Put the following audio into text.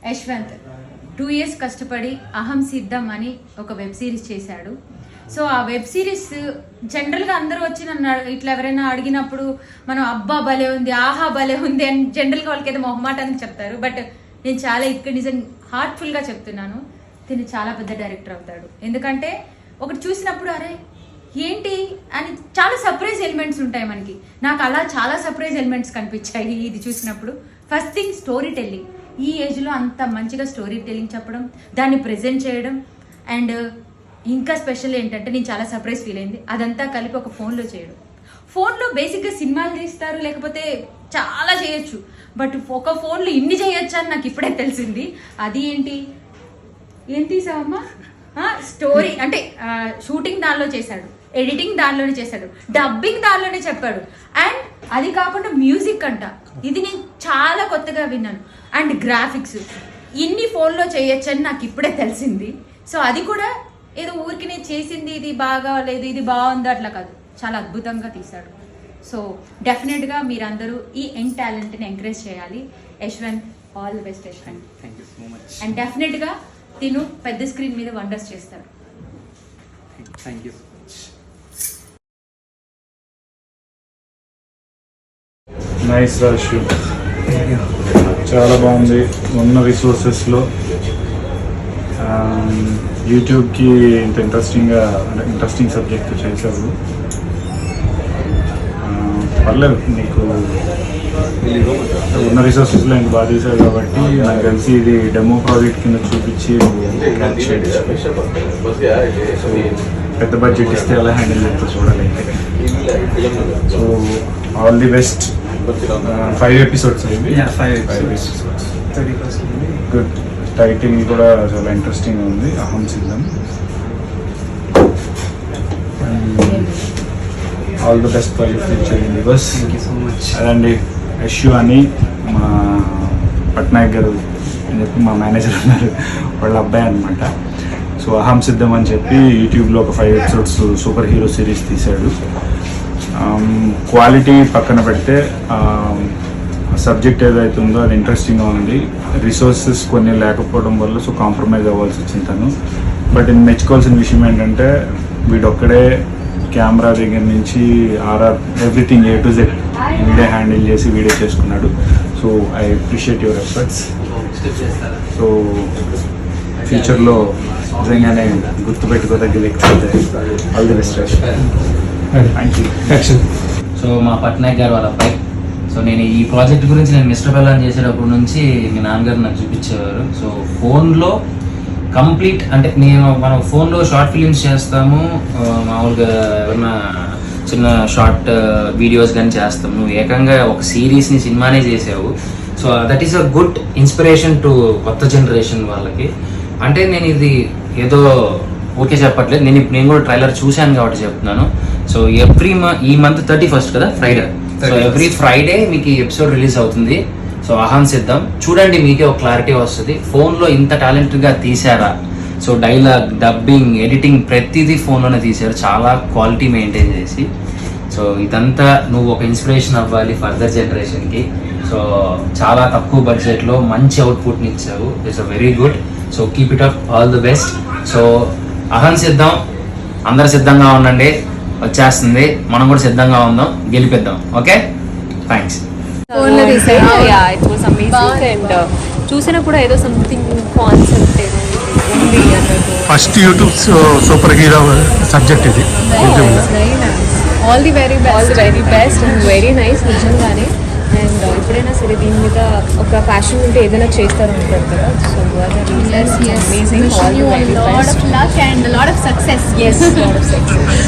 Yashwant 2 years కష్టపడి అహం సిద్ధం అని ఒక వెబ్ సిరీస్ చేశాడు. సో ఆ వెబ్ సిరీస్ జనరల్గా అందరూ వచ్చి నన్ను ఇట్లా ఎవరైనా అడిగినప్పుడు మనం అబ్బా భలే ఉంది, ఆహా భలే ఉంది అని జనరల్గా వాళ్ళకి ఏదో మొహమాటానికి చెప్తారు. బట్ నేను చాలా ఇక్కడ నిజం హార్ట్ఫుల్గా చెప్తున్నాను, తిని చాలా పెద్ద డైరెక్టర్ అవుతాడు. ఎందుకంటే ఒకటి చూసినప్పుడు అరే ఏంటి అని చాలా సర్ప్రైజ్ ఎలిమెంట్స్ ఉంటాయి మనకి. నాకు అలా చాలా సర్ప్రైజ్ ఎలిమెంట్స్ కనిపించాయి ఇది చూసినప్పుడు. First thing story telling. ఈ ఏజ్లో అంత మంచిగా స్టోరీ టెల్లింగ్ చెప్పడం, దాన్ని ప్రజెంట్ చేయడం, అండ్ ఇంకా స్పెషల్ ఏంటంటే నేను చాలా సర్ప్రైజ్ ఫీల్ అయింది అదంతా కలిపి ఒక ఫోన్లో చేయడం. ఫోన్లో బేసిక్గా సినిమాలు తీస్తారు, లేకపోతే చాలా చేయొచ్చు, బట్ ఒక ఫోన్లో ఇన్ని చేయొచ్చు అని నాకు ఇప్పుడే తెలిసింది. అది ఏం తీసావమ్మా? స్టోరీ అంటే షూటింగ్ దానిలో చేశాడు, ఎడిటింగ్ దానిలోనే చేశాడు, డబ్బింగ్ దానిలోనే చెప్పాడు, అండ్ అది కాకుండా మ్యూజిక్ అంట. ఇది నేను చాలా కొత్తగా విన్నాను. అండ్ గ్రాఫిక్స్ ఇన్ని ఫోన్లో చేయొచ్చని నాకు ఇప్పుడే తెలిసింది. సో అది కూడా ఏదో ఊరికి నేను చేసింది ఇది బాగా లేదు ఇది బాగుంది అట్లా కాదు, చాలా అద్భుతంగా తీశాడు. సో డెఫినెట్గా మీరందరూ ఈ యంగ్ టాలెంట్ని ఎంకరేజ్ చేయాలి. Yashwant, all the best Yashwant. Thank you so much. And డెఫినెట్గా తిను పెద్ద స్క్రీన్ మీద వండర్స్ చేస్తాడు. Thank you so much. Nice Rashu, చాలా బాగుంది. ఉన్న రిసోర్సెస్లో యూట్యూబ్కి ఇంత ఇంట్రెస్టింగ్ సబ్జెక్ట్ చేసావు. పర్లేదు, నీకు ఉన్న రిసోర్సెస్లో ఇంక బాగా చేసావు కాబట్టి నాకు తెలిసి ఇది డెమో ప్రాజెక్ట్ కింద చూపించి క్యాచ్ చేయడం. సో పెద్ద బడ్జెట్ ఇస్తే ఎలా హ్యాండిల్ చేస్తా చూడాలి. So all the best. 5 episodes అయింది. 5 episodes. 30% గుడ్. టైటిల్ కూడా చాలా ఇంట్రెస్టింగ్ ఉంది, అహం సిద్ధం. All the best for your future universe. Thank you so much. అదండి యశు అని మా పట్నాయక్ గారు అని చెప్పి మా మేనేజర్ ఉన్నారు, వాళ్ళ అబ్బాయి అనమాట. సో అహం సిద్ధం అని చెప్పి యూట్యూబ్లో ఒక 5 episodes సూపర్ హీరో సిరీస్ తీశాడు. క్వాలిటీ పక్కన పెడితే సబ్జెక్ట్ ఏదైతే ఉందో అది ఇంట్రెస్టింగ్గా ఉంది. రిసోర్సెస్ కొన్ని లేకపోవడం వల్ల సో కాంప్రమైజ్ అవ్వాల్సి వచ్చింది తను. బట్ మెచ్చుకోవాల్సిన విషయం ఏంటంటే వీడొక్కడే కెమెరా దగ్గర నుంచి ఎవ్రీథింగ్ A to Z వీడే హ్యాండిల్ చేసి వీడే చేసుకున్నాడు. So I appreciate your efforts. So ఫ్యూచర్లో నిజంగానే గుర్తుపెట్టుకోదగ్గ వ్యక్తి అవుతాయి. All the best. Thank you. So మా పట్నాయక్ గారు వాళ్ళ అబ్బాయి. సో నేను ఈ ప్రాజెక్ట్ గురించి నేను మిస్టర్ బెల్లాన్ చేసేటప్పటి నుంచి మీ నాన్నగారు నాకు చూపించేవారు. సో ఫోన్లో కంప్లీట్ అంటే మనం ఫోన్లో షార్ట్ ఫిలిమ్స్ చేస్తాము, మామూలుగా ఏమన్నా చిన్న షార్ట్ వీడియోస్ కానీ చేస్తాము. నువ్వు ఏకంగా ఒక సిరీస్ని సినిమానే చేసావు. So that is a good inspiration to కొత్త జనరేషన్ వాళ్ళకి. అంటే నేను ఇది ఏదో ఓకే చెప్పట్లేదు, నేను కూడా ట్రైలర్ చూశాను కాబట్టి చెప్తున్నాను. సో ఈ మంత్ 31st కదా, ఫ్రైడే. సో ఎవ్రీ ఫ్రైడే మీకు ఈ ఎపిసోడ్ రిలీజ్ అవుతుంది. సో అహం సిద్ధం చూడండి, మీకే ఒక క్లారిటీ వస్తుంది. ఫోన్లో ఇంత టాలెంట్గా తీసారా? సో డైలాగ్, డబ్బింగ్, ఎడిటింగ్ ప్రతిదీ ఫోన్లోనే తీశారు, చాలా క్వాలిటీ మెయింటైన్ చేసి. సో ఇదంతా నువ్వు ఒక ఇన్స్పిరేషన్ అవ్వాలి ఫర్దర్ జనరేషన్కి. సో చాలా తక్కువ బడ్జెట్లో మంచి అవుట్పుట్ని ఇచ్చావు. It's a very good. So keep it up, all the best. So అహం సిద్ధం, అందరు సిద్ధంగా ఉండండి, వచ్చేస్తుంది. మనం కూడా సిద్ధంగా ఉందాం, గెలిపిద్దాం. Okay, thanks. చూసినా కూడా ఏదో సంథింగ్ కాన్సెప్ట్ ఏదో ఉంది అన్నట్టు. First YouTube super hero subject ఇది. All the very best and very nice నిజంగానే. అండ్ ఎప్పుడైనా సరే దీని మీద ఒక ప్యాషన్ ఉంటే ఏదైనా చేస్తారు ఉంటారు కదా. So amazing. All the very best. Lot of luck and a lot of success. Yes, lot of success.